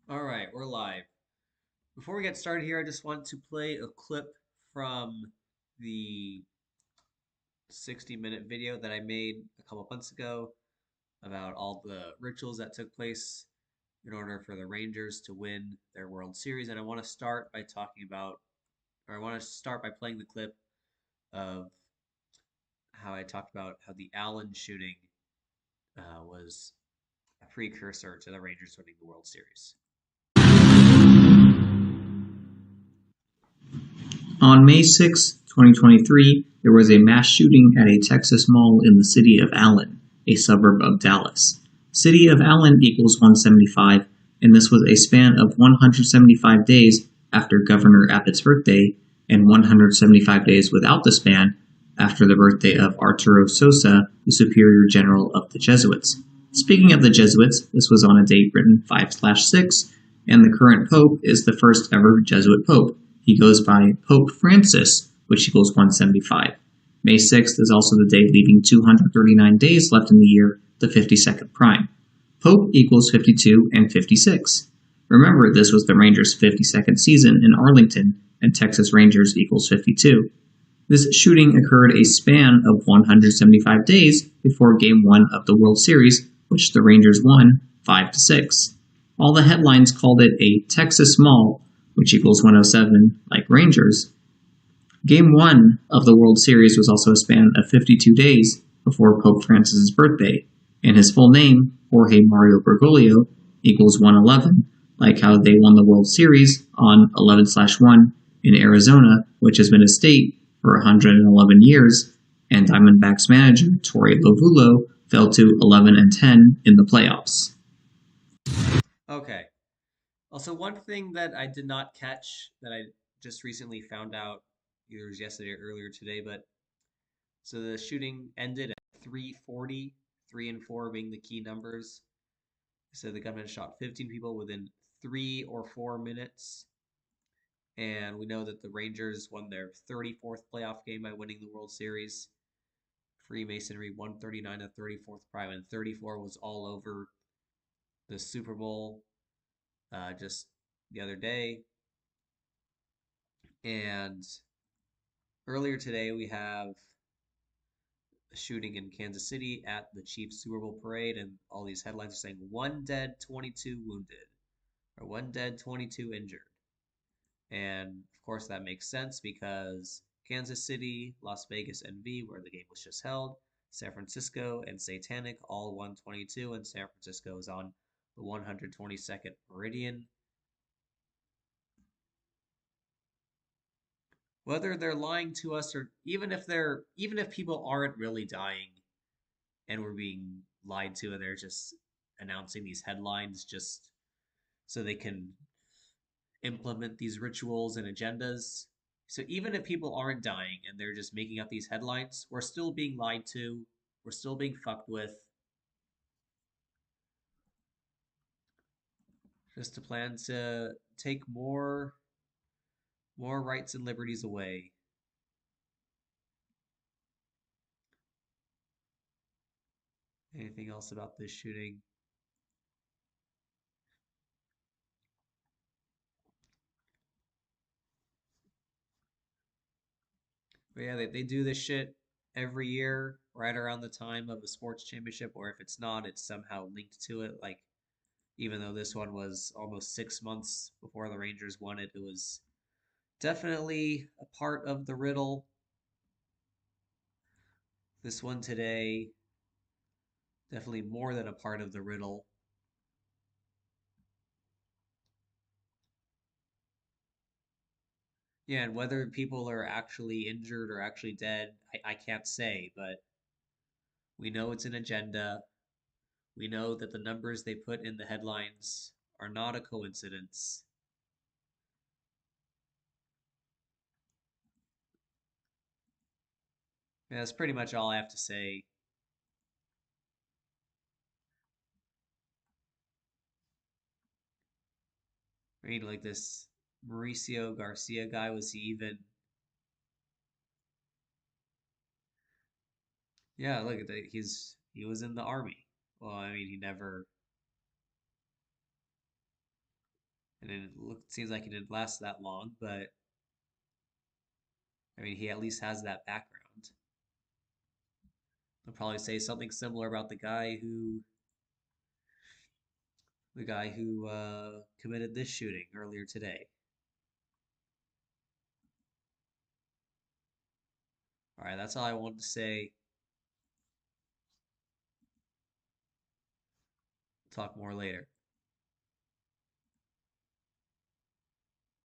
All right, we're live. Before we get started here, I just want to play a clip from the 60-minute video that I made a couple months ago about all the rituals that took place in order for the Rangers to win their World Series. And I want to start by talking about, or I want to start by playing the clip of how I talked about how the Allen shooting was a precursor to the Rangers winning the World Series. On May 6, 2023, there was a mass shooting at a Texas mall in the city of Allen, a suburb of Dallas. City of Allen equals 175, and this was a span of 175 days after Governor Abbott's birthday, and 175 days without the span after the birthday of Arturo Sosa, the Superior General of the Jesuits. Speaking of the Jesuits, this was on a date written 5/6, and the current pope is the first ever Jesuit pope. He goes by Pope Francis, which equals 175. May 6th is also the day leaving 239 days left in the year, the 52nd prime. Pope equals 52 and 56. Remember, this was the Rangers' 52nd season in Arlington, and Texas Rangers equals 52. This shooting occurred a span of 175 days before Game 1 of the World Series, which the Rangers won 5-6. All the headlines called it a Texas Mall, which equals 107, like Rangers. Game 1 of the World Series was also a span of 52 days before Pope Francis' birthday, and his full name, Jorge Mario Bergoglio, equals 111, like how they won the World Series on 11/1 in Arizona, which has been a state for 111 years, and Diamondbacks manager Torey Lovullo fell to 11-10 in the playoffs. Okay. Also, one thing that I did not catch that I just recently found out, either it was yesterday or earlier today, but so the shooting ended at 3:40, 3 and 4 being the key numbers. So the gunman shot 15 people within 3 or 4 minutes. And we know that the Rangers won their 34th playoff game by winning the World Series. Freemasonry 139 to 34th prime, and 34 was all over the Super Bowl just the other day. And earlier today, we have a shooting in Kansas City at the Chiefs Super Bowl parade, and all these headlines are saying one dead, 22 wounded, or one dead, 22 injured. And of course, that makes sense because Kansas City, Las Vegas NV, where the game was just held, San Francisco, and Satanic all 122, and San Francisco is on the 122nd meridian. Whether they're lying to us or even if people aren't really dying and we're being lied to and they're just announcing these headlines just so they can implement these rituals and agendas. So even if people aren't dying and they're just making up these headlines, we're still being lied to, we're still being fucked with, just to plan to take more rights and liberties away. Anything else about this shooting? But yeah, they do this shit every year, right around the time of a sports championship, or if it's not, it's somehow linked to it. Like, even though this one was almost 6 months before the Rangers won it, it was definitely a part of the riddle. This one today, definitely more than a part of the riddle. Yeah, and whether people are actually injured or actually dead, I can't say, but we know it's an agenda. We know that the numbers they put in the headlines are not a coincidence. Yeah, that's pretty much all I have to say. I mean, like this Mauricio Garcia guy, was he even? Yeah, look at that. He was in the army. Well, I mean, he never. And seems like he didn't last that long, but I mean, he at least has that background. They'll probably say something similar about the guy who committed this shooting earlier today. All right, that's all I wanted to say. Talk more later.